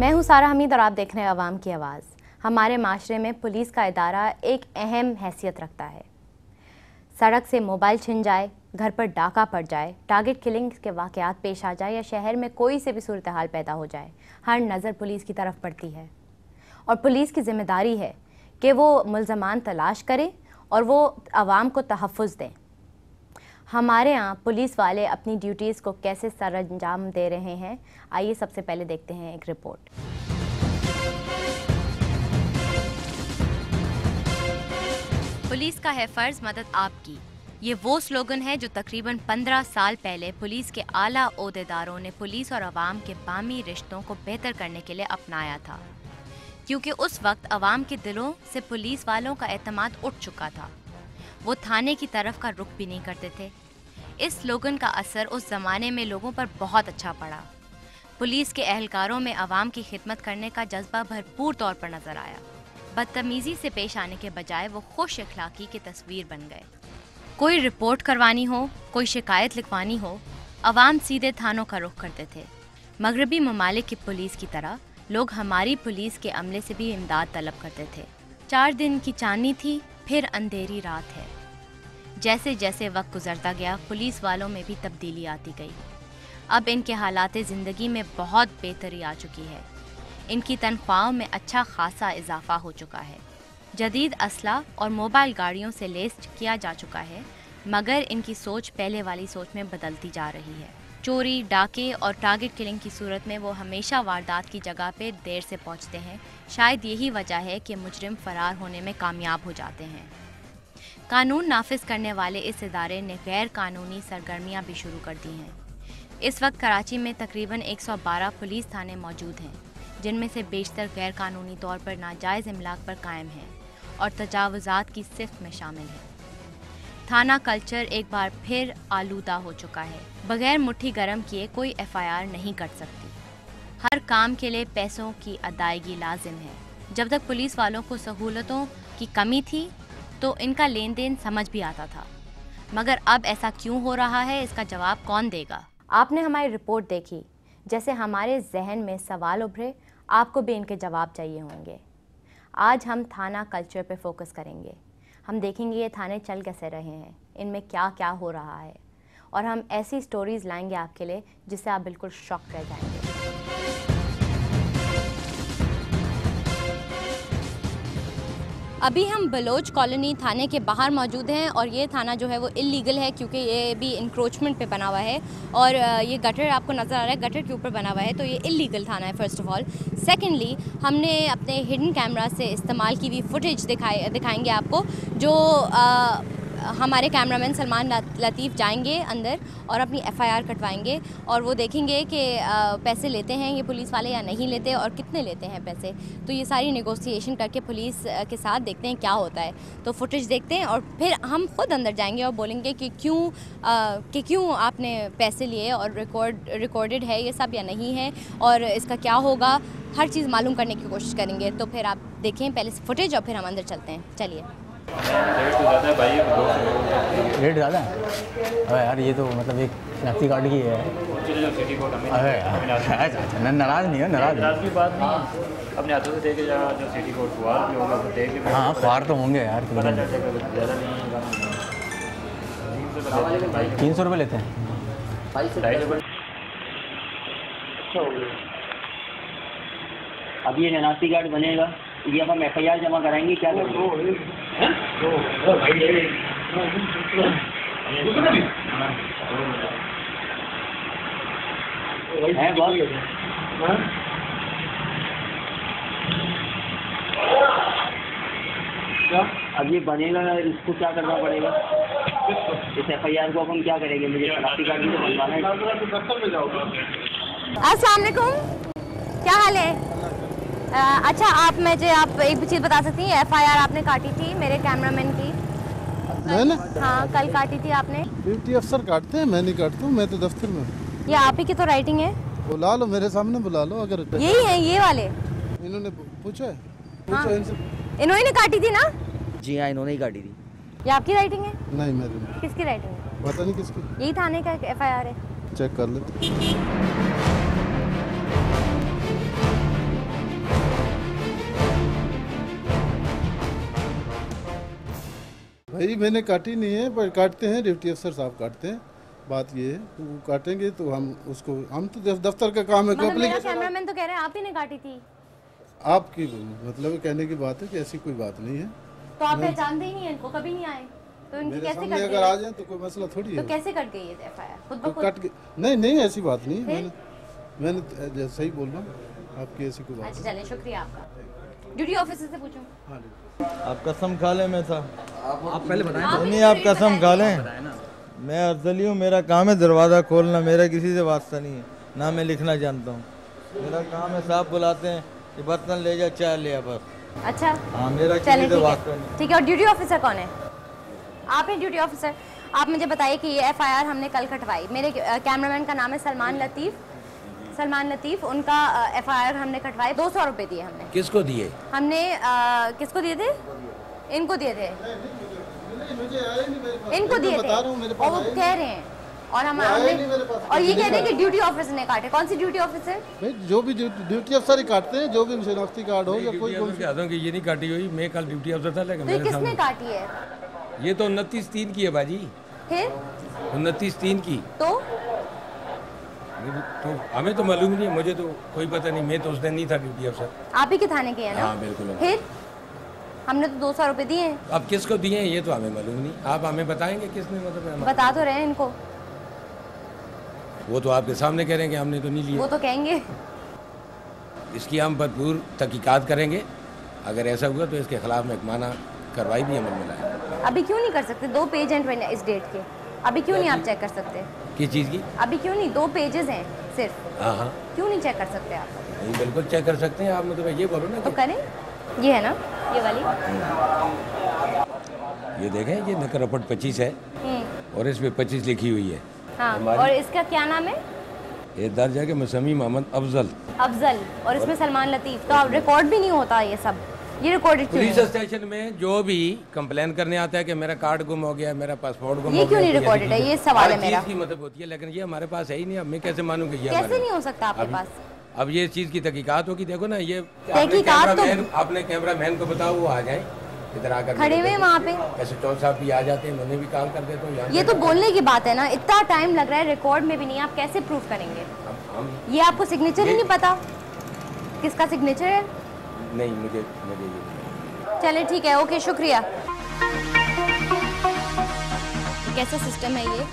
मैं हूं सारा हमीद और आप देख रहे हैं अवाम की आवाज़। हमारे माशरे में पुलिस का इदारा एक अहम हैसियत रखता है। सड़क से मोबाइल छिन जाए, घर पर डाका पड़ जाए, टारगेट किलिंग के वाक़यात पेश आ जाए या शहर में कोई से भी सूरत हाल पैदा हो जाए, हर नज़र पुलिस की तरफ पड़ती है और पुलिस की जिम्मेदारी है कि वो मुल्ज़मान तलाश करे और वो आवाम को तहफ़्फ़ुज़ दें। हमारे यहाँ पुलिस वाले अपनी ड्यूटीज़ को कैसे सरअंजाम दे रहे हैं, आइए सबसे पहले देखते हैं एक रिपोर्ट। पुलिस का है फ़र्ज़ मदद आपकी, ये वो स्लोगन है जो तकरीबन 15 साल पहले पुलिस के आला ओहदेदारों ने पुलिस और आवाम के बामी रिश्तों को बेहतर करने के लिए अपनाया था, क्योंकि उस वक्त आवाम के दिलों से पुलिस वालों का एतमाद उठ चुका था। वो थाने की तरफ का रुख भी नहीं करते थे। इस स्लोगन का असर उस ज़माने में लोगों पर बहुत अच्छा पड़ा। पुलिस के एहलकारों में आवाम की खिदमत करने का जज्बा भरपूर तौर पर नज़र आया। बदतमीज़ी से पेश आने के बजाय वो खुश अखलाकी की तस्वीर बन गए। कोई रिपोर्ट करवानी हो, कोई शिकायत लिखवानी हो, आवाम सीधे थानों का रुख करते थे। मगरबी ममालिक की पुलिस की तरह लोग हमारी पुलिस के अमले से भी इमदाद तलब करते थे। 4 दिन की चांदनी थी, फिर अंधेरी रात है। जैसे जैसे वक्त गुजरता गया, पुलिस वालों में भी तब्दीली आती गई। अब इनके हालात ज़िंदगी में बहुत बेहतरी आ चुकी है। इनकी तनख्वाहों में अच्छा खासा इजाफा हो चुका है। जदीद असला और मोबाइल गाड़ियों से लैस किया जा चुका है, मगर इनकी सोच पहले वाली सोच में बदलती जा रही है। चोरी, डाके और टारगेट किलिंग की सूरत में वो हमेशा वारदात की जगह पे देर से पहुंचते हैं। शायद यही वजह है कि मुजरिम फरार होने में कामयाब हो जाते हैं। कानून नाफिज करने वाले इस इदारे ने गैर कानूनी सरगर्मियां भी शुरू कर दी हैं। इस वक्त कराची में तकरीबन 112 पुलिस थाने मौजूद हैं, जिनमें से बेशतर गैर कानूनी तौर पर नाजायज़ इमलाक पर कायम हैं और तजावुज़ात की सिफ्त में शामिल हैं। थाना कल्चर एक बार फिर आलूदा हो चुका है। बगैर मुट्ठी गर्म किए कोई FIR नहीं कर सकती। हर काम के लिए पैसों की अदायगी लाजिम है। जब तक पुलिस वालों को सहूलतों की कमी थी तो इनका लेन देन समझ भी आता था, मगर अब ऐसा क्यों हो रहा है, इसका जवाब कौन देगा? आपने हमारी रिपोर्ट देखी, जैसे हमारे जहन में सवाल उभरे, आपको भी इनके जवाब चाहिए होंगे। आज हम थाना कल्चर पे फोकस करेंगे। हम देखेंगे ये थाने चल कैसे रहे हैं, इनमें क्या क्या हो रहा है, और हम ऐसी स्टोरीज़ लाएंगे आपके लिए जिससे आप बिल्कुल शॉक रह जाएंगे। अभी हम बलोच कॉलोनी थाने के बाहर मौजूद हैं और ये थाना जो है वो इल्लीगल है, क्योंकि ये भी इंक्रोचमेंट पे बना हुआ है और ये गटर आपको नज़र आ रहा है, गटर के ऊपर बना हुआ है, तो ये इल्लीगल थाना है फ़र्स्ट ऑफ़ ऑल। सेकेंडली, हमने अपने हिडन कैमरा से इस्तेमाल की हुई फुटेज दिखाएंगे आपको, जो हमारे कैमरामैन सलमान लतीफ़ जाएंगे अंदर और अपनी FIR कटवाएंगे और वो देखेंगे कि पैसे लेते हैं ये पुलिस वाले या नहीं लेते और कितने लेते हैं पैसे। तो ये सारी नेगोशिएशन करके पुलिस के साथ देखते हैं क्या होता है। तो फुटेज देखते हैं और फिर हम खुद अंदर जाएंगे और बोलेंगे कि क्यों आपने पैसे लिए और रिकॉर्डेड है ये सब या नहीं है और इसका क्या होगा, हर चीज़ मालूम करने की कोशिश करेंगे। तो फिर आप देखें पहले फुटेज और फिर हम अंदर चलते हैं। चलिए। रेट ज़्यादा है? अरे यार ये तो मतलब एक शनाख्ती कार्ड की है। अरे यार नाराज़ नहीं है, नाराज़ की बात नहीं, अपने हाथों से देके जा, जो सिटी कोर्ट ख्वार भी होगा वो देख के। हाँ ख्वार तो होंगे यार। 300 रुपये लेते हैं। अब ये शनाख्ती कार्ड बनेगा, ये अब हम FIR जमा कराएंगे, क्या करेंगे? है बहुत। अब ये बनेगा, इसको क्या करना पड़ेगा? इस FIR को अपन क्या करेंगे? मुझे शनाख्ती कार्ड भी तो बनवाना है। अस्सलाम वालेकुम, क्या हाल है? अच्छा, आप एक चीज़ बता सकती हैं, FIR आपने काटी थी मेरे कैमरामैन की? मैंने? हाँ, कल काटी थी आपने। ड्यूटी अफसर काटते हैं, मैं नहीं काटता हूँ, मैं तो दफ्तर में। ये आप ही की तो राइटिंग है। बुला लो, मेरे सामने बुला लो। अगर यही है ये वाले? इन्होंने पूछा है? हाँ। इनसे। इन्होंने ने काटी थी ना? जी हाँ, इन्होंने ही काटी थी। ये आपकी राइटिंग है? नहीं, मेरी नहीं। किसकी राइटिंग है? पता नहीं किसकी। यही थाने का FIR है। चेक कर लेते। भाई मैंने काटी नहीं है, पर काटते हैं डिप्टी अफसर साहब काटते हैं। बात ये है वो काटेंगे तो हम तो दफ्तर का काम है। मतलब मेरा कैमरामैन तो कह रहे हैं आप ही ने काटी थी। आपकी मतलब कहने की बात है कि ऐसी कोई बात नहीं है। तो आप पहचानते ही नहीं है इनको, कभी नहीं आए तो इनकी मेरे कैसे सामने कट अगर आ गई? जाए तो कोई मसला थोड़ी तो है। कैसे कट गई ये एफआईआर खुद ब तो खुद? कट के नहीं ऐसी बात नहीं है। मैंने सही बोल रहा हूँ, आपकी ऐसी कोई बात अच्छा चलिए शुक्रिया आपका। ड्यूटी ऑफिसर से पूछूं। नहीं। आप कसम खा लें मैं था आप पहले बताएं। आप नहीं, आप कसम खा लें। ना मैं अर्जली हूँ, मेरा काम है दरवाज़ा खोलना, मेरा किसी से वास्ता नहीं है, ना मैं लिखना जानता हूँ। मेरा काम है साहब बुलाते हैं कि बर्तन ले जा चाय ले आ बस। अच्छा हाँ मेरा चलिए किसी से वास्ता नहीं। ठीक है। और ड्यूटी ऑफिसर कौन है? आप हैं ड्यूटी ऑफिसर। आप मुझे बताइए कि ये एफआईआर हमने कल कटवाई। मेरे कैमरामैन का नाम है सलमान लतीफ़। उनका एफआईआर हमने कटवाई। 200 रुपये दिए हमने। किसको दिए? हमने किसको दिए थे? इनको दिए थे। इनको दिए थे और वो कह रहे हैं और हमने और ये कह रहे हैं कि ड्यूटी ऑफिसर ने काटे। कौन सी ड्यूटी ऑफिसर? भाई जो भी ड्यूटी अफसर ही काटते हैं, जो भी शनाख्ती कार्ड हो या कोई कि ये नहीं काटी हुई, मैं कल ड्यूटी अफसर था लेकिन तो ये मेरे किसने सामने काटी है? ये तो 29/3 की है बाजी, फिर 29/3 की। तो तो हमें तो मालूम नहीं है, मुझे तो कोई पता नहीं, मैं तो उस दिन नहीं था ड्यूटी अफसर। आप ही के थाने के हैं ना? हाँ बिल्कुल। फिर हमने तो 200 रुपये दिए हैं। अब किसको दिए हैं ये तो हमें मालूम नहीं, आप हमें बताएंगे किसने, मतलब बता तो रहे हैं इनको। वो तो आपके सामने कह रहे हैं कि हमने तो नहीं लिए। वो तो कहेंगे। इसकी हम भरपूर तहकीकात करेंगे, अगर ऐसा हुआ तो इसके खिलाफ महकमाना कार्रवाई भी अमल में लाएंगे। अभी क्यों नहीं कर सकते? 2 पेज हैं इस डेट के, अभी क्यों नहीं आप चेक कर सकते? किस चीज़ की? अभी क्यों नहीं? 2 पेजेस हैं सिर्फ, हाँ हाँ क्यों नहीं चेक कर सकते आप? नहीं बिल्कुल चेक कर सकते हैं आप, मतलब ये बोलो ना तो कि करें। ये है ना ये वाली? ये देखें, ये नकर रपट 25 है और इस पे 25 लिखी हुई है। हाँ, और इसका क्या नाम है? ये दर्ज है कि मुसम्मी मोहम्मद अफजल और इसमें सलमान लतीफ़। तो अब रिकॉर्ड भी नहीं होता ये सब, ये रिकॉर्डेड क्यों पुलिस नहीं? स्टेशन में जो भी कंप्लेन करने आता है कि मेरा कार्ड गुम हो गया, मेरा पासपोर्ट गुम ये हो गया, क्यों नहीं कोई रिकॉर्डेड ऐसी है? ये चीज़- सवाल हर है मेरा। चीज़ की मदद होती है, लेकिन ये हमारे पास है ही नहीं। अब मैं कैसे मानूँ कि ये कैसे हमारे- नहीं हो सकता आपके पास? अब ये चीज़ की तहकीकात होगी। देखो ना, ये तहकीकात तो- अपने कैमरामैन को बताओ वो आ जाए इधर आकर। खड़े हुए वहाँ पे। SHO साहब भी आ जाते हैं, उन्हें भी कॉल कर देता हूँ यहाँ ये पे। तो बोलने की बात है ना, इतना टाइम लग रहा है, रिकॉर्ड में भी नहीं, आप कैसे प्रूफ करेंगे? अब हम ये आपको सिग्नेचर ही नहीं पता किसका सिग्नेचर है? नहीं, मुझे ये नहीं। चले ठीक है, ओके शुक्रिया। कैसा सिस्टम है ये?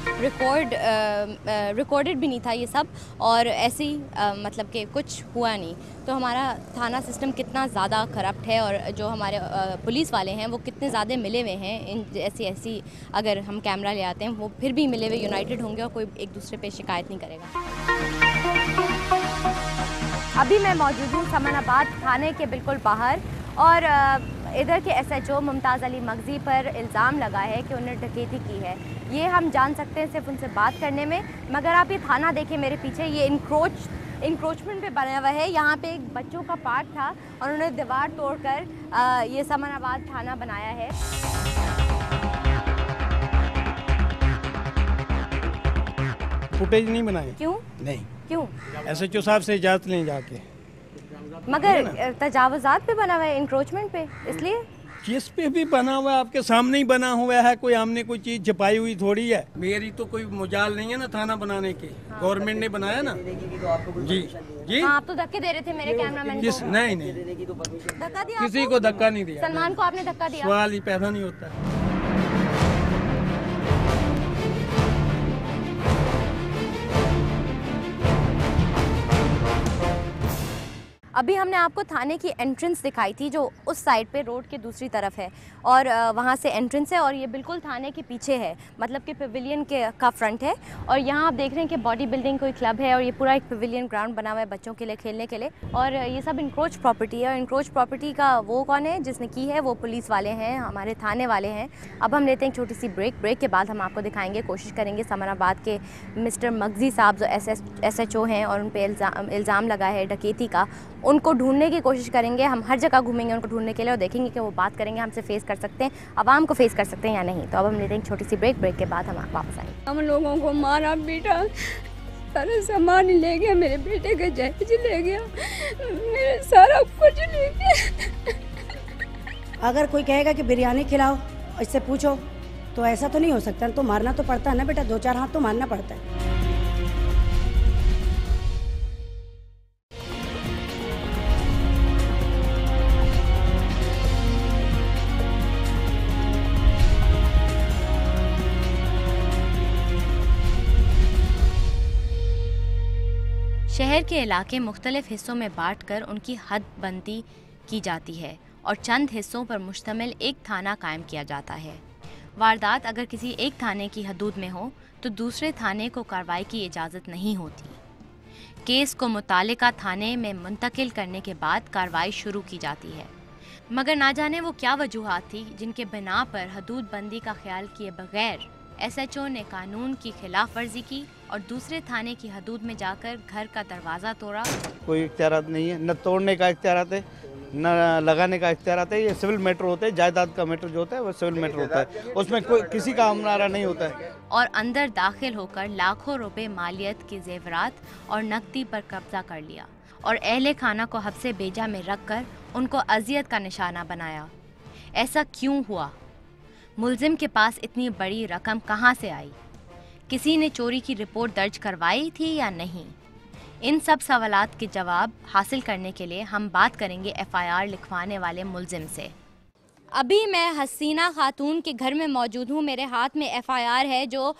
रिकॉर्डेड भी नहीं था ये सब और ऐसे ही मतलब कि कुछ हुआ नहीं। तो हमारा थाना सिस्टम कितना ज़्यादा करप्ट है और जो हमारे पुलिस वाले हैं वो कितने ज़्यादा मिले हुए हैं इन ऐसी अगर हम कैमरा ले आते हैं वो फिर भी मिले हुए यूनाइटेड होंगे और कोई एक दूसरे पे शिकायत नहीं करेगा। अभी मैं मौजूद हूँ समनाबाद थाने के बिल्कुल बाहर और इधर के SHO मुमताज़ अली मगजी पर इल्ज़ाम लगा है कि उन्होंने डकैती की है। ये हम जान सकते हैं सिर्फ उनसे बात करने में। मगर आप ये थाना देखें मेरे पीछे, ये इंक्रोचमेंट पे बना हुआ है। यहाँ पे एक बच्चों का पार्क था और उन्होंने दीवार तोड़कर ये समनाबाद थाना बनाया है। फुटेज नहीं बनाए। क्यों? नहीं, क्यों? SHO साहब से इजाज़त लें जाके। मगर तजावुज़ात पे बना हुआ है, इंक्रोचमेंट पे, इसलिए जिस पे भी बना हुआ है आपके सामने ही बना हुआ है, कोई हमने कोई चीज़ छिपाई हुई थोड़ी है। मेरी तो कोई मजाल नहीं है ना थाना बनाने की, गवर्नमेंट ने बनाया ना। जी जी हाँ, आप तो धक्के दे रहे थे मेरे कैमरामैन किस? को। नहीं नहीं, धक्का दिया किसी आपको? को धक्का नहीं दिया। सलमान को आपने धक्का दिया? सवाल ही पैदा नहीं होता। अभी हमने आपको थाने की एंट्रेंस दिखाई थी जो उस साइड पे रोड के दूसरी तरफ है और वहाँ से एंट्रेंस है और ये बिल्कुल थाने के पीछे है, मतलब कि पवेलियन का फ्रंट है। और यहाँ आप देख रहे हैं कि बॉडी बिल्डिंग कोई क्लब है और ये पूरा एक पवेलियन ग्राउंड बना हुआ है बच्चों के लिए खेलने के लिए। और ये सब इंक्रोच प्रॉपर्टी है और इंक्रोच प्रॉपर्टी का वो कौन है जिसने की है? वो पुलिस वाले हैं, हमारे थाने वाले हैं। अब हम लेते हैं एक छोटी सी ब्रेक के बाद हम आपको दिखाएंगे, कोशिश करेंगे समनाबाद के मिस्टर मगजी साहब जो SHO हैं और उन पर इल्ज़ाम लगा है डकैती का, उनको ढूंढने की कोशिश करेंगे। हम हर जगह घूमेंगे उनको ढूंढने के लिए और देखेंगे कि वो बात करेंगे, हमसे फेस कर सकते हैं, आवाम को फेस कर सकते हैं या नहीं। तो अब हम लेते हैं एक छोटी सी ब्रेक के बाद हम वापस आएंगे। हम लोगों को मारा पीटा, सारा सामान ले गया, मेरे बेटे का जहेज ले गया, मेरे सारा कुछ ले गया। अगर कोई कहेगा कि बिरयानी खिलाओ, इससे पूछो तो ऐसा तो नहीं हो सकता, तो मारना तो पड़ता है ना बेटा, 2-4 हाथ तो मारना पड़ता है। शहर के इलाके मुख्तलिफ हिस्सों में बांटकर उनकी हदबंदी की जाती है और चंद हिस्सों पर मुश्तमिल एक थाना कायम किया जाता है। वारदात अगर किसी एक थाने की हदूद में हो तो दूसरे थाने को कार्रवाई की इजाज़त नहीं होती। केस को मुतालिका थाने में मुंतकिल करने के बाद कार्रवाई शुरू की जाती है। मगर ना जाने वो क्या वजूहात थी जिनके बिना पर हदूद बंदी का ख्याल किए बगैर SHO ने कानून की खिलाफ वर्जी की और दूसरे थाने की हदूद में जाकर घर का दरवाज़ा तोड़ा। कोई इख्तियारात नहीं है, न तोड़ने का इख्तियारात है, न लगाने का इख्तियारात है। ये सिविल मैटर होते हैं, जायदाद का मैटर जो होता है वो सिविल मैटर होता है, उसमें कोई किसी का हमनारा नहीं होता है। और अंदर दाखिल होकर लाखों रुपए मालियत के जेवरात और नकदी पर कब्जा कर लिया और अहले खाना को हब्से बेजा में रखकर उनको अजियत का निशाना बनाया। ऐसा क्यों हुआ? मुल्जिम के पास इतनी बड़ी रकम कहाँ से आई? किसी ने चोरी की रिपोर्ट दर्ज करवाई थी या नहीं? इन सब सवालात के जवाब हासिल करने के लिए हम बात करेंगे FIR लिखवाने वाले मुल्जिम से। अभी मैं हसीना खातून के घर में मौजूद हूँ। मेरे हाथ में FIR है जो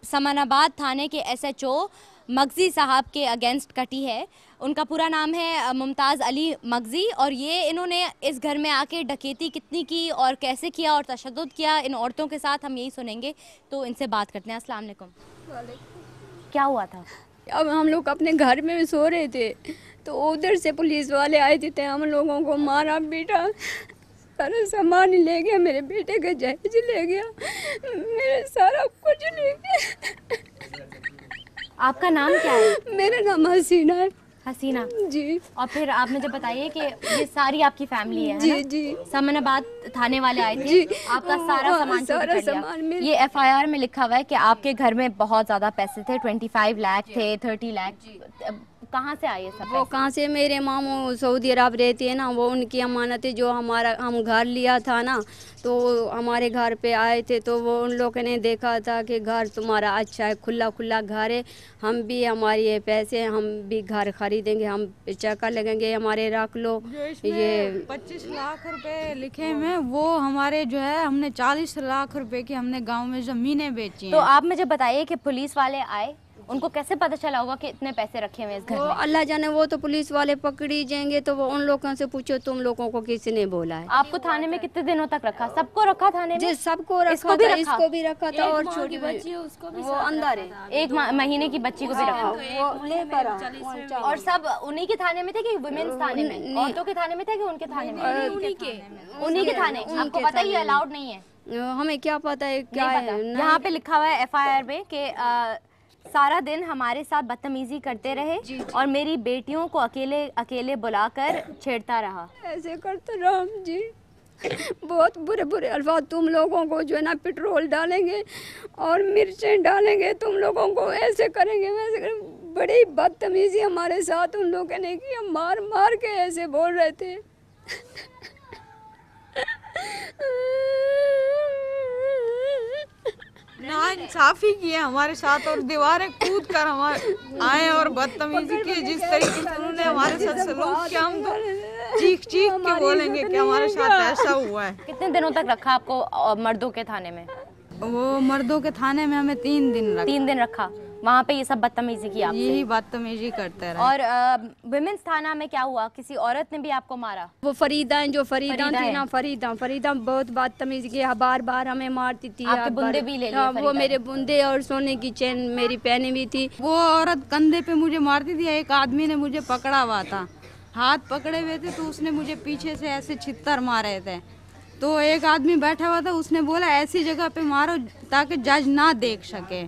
समानाबाद थाने के SHO मगजी साहब के अगेंस्ट कटी है। उनका पूरा नाम है मुमताज़ अली मगजी और ये इन्होंने इस घर में आके डकैती कितनी की और कैसे किया और तशद्दुद किया इन औरतों के साथ, हम यही सुनेंगे। तो इनसे बात करते हैं। अस्सलाम वालेकुम। क्या हुआ था? अब हम लोग अपने घर में सो रहे थे तो उधर से पुलिस वाले आए थे, हम लोगों को मारा पीटा, सारा सामान ले गया, मेरे बेटे का जहेज ले गया, मेरे सारा कुछ ले गया। आपका नाम क्या है? मेरा नाम हसीना है। हसीना जी। और फिर आप मुझे बताइए कि ये सारी आपकी फैमिली है जी ना? जी। समानाबाद थाने वाले आए थे जी। आपका सारा सामान चोरी कर लिया। ये FIR में लिखा हुआ है कि आपके घर में बहुत ज़्यादा पैसे थे, 25 लाख थे, 30 लाख। कहाँ से आए सब? वो कहाँ से? मेरे मामू सऊदी अरब रहती है ना, वो उनकी अमानत है जो हम घर लिया था ना, तो हमारे घर पे आए थे तो वो उन लोगों ने देखा था कि घर तुम्हारा अच्छा है, खुला खुला घर है, हम भी हमारी ये पैसे हम भी घर खरीदेंगे, हम चक्कर लगेंगे, हमारे रख लो। ये 25 लाख रुपए लिखे हैं, वो हमारे जो है हमने 40 लाख रुपए की हमने गांव में ज़मीनें बेची हैं। तो आप मुझे बताइए कि पुलिस वाले आए, उनको कैसे पता चला होगा कि इतने पैसे रखे हुए इस घर में? अल्लाह जाने, वो तो पुलिस वाले पकड़ी जाएंगे तो वो उन लोगों से पूछो तुम लोगों को किसने बोला है। आपको थाने में कितने दिनों तक रखा? सबको रखा थाने में? जी सबको रखा, इसको भी रखा था और छोटी बच्ची है उसको भी वो अंदर है, 1 महीने की बच्ची को भी रखा। वो लेकर और सब उन्हीं के थाने में थे कि वुमेन्स थाने में? औरतों के थाने में थे कि उनके थाने में? उन्हीं के थाने। आपको पता ही अलाउड नहीं है? हमें क्या पता है क्या है। यहाँ पे लिखा हुआ है FIR में कि सारा दिन हमारे साथ बदतमीजी करते रहे और मेरी बेटियों को अकेले अकेले बुलाकर छेड़ता रहा। ऐसे करते रहा जी, बहुत बुरे बुरे अल्फाज। तुम लोगों को जो है ना पेट्रोल डालेंगे और मिर्चें डालेंगे, तुम लोगों को ऐसे करेंगे वैसे करेंगे। बड़ी बदतमीजी हमारे साथ उन लोगों ने की, हम मार मार के ऐसे बोल रहे थे। नाइंसाफी की है हमारे साथ और दीवारें कूद कर हमारे आए और बदतमीजी की। जिस तरीके से उन्होंने हमारे साथ सलूक किया, हम तो चीख चीख के बोलेंगे कि हमारे साथ ऐसा हुआ है। कितने दिनों तक रखा आपको मर्दों के थाने में? वो मर्दों के थाने में हमें 3 दिन रखा। 3 दिन रखा। वहाँ पे ये सब बदतमीजी की आपसे? यही बदतमीजी करते रहे। और वुमेन्स थाना में क्या हुआ? किसी औरत ने भी आपको मारा? वो फरीदा है, जो फरीदा थी ना, फरीदा बहुत बदतमीजी की, बार बार हमें मारती थी। आपके बुंदे भी ले लिए? वो मेरे बुंदे और सोने की चेन मेरी पहनी भी थी। वो औरत कंधे पे मुझे मारती थी। एक आदमी ने मुझे पकड़ा हुआ था, हाथ पकड़े हुए थे, तो उसने मुझे पीछे से ऐसे छित्तर मारे थे। तो एक आदमी बैठा हुआ था, उसने बोला ऐसी जगह पे मारो ताकि जज ना देख सके।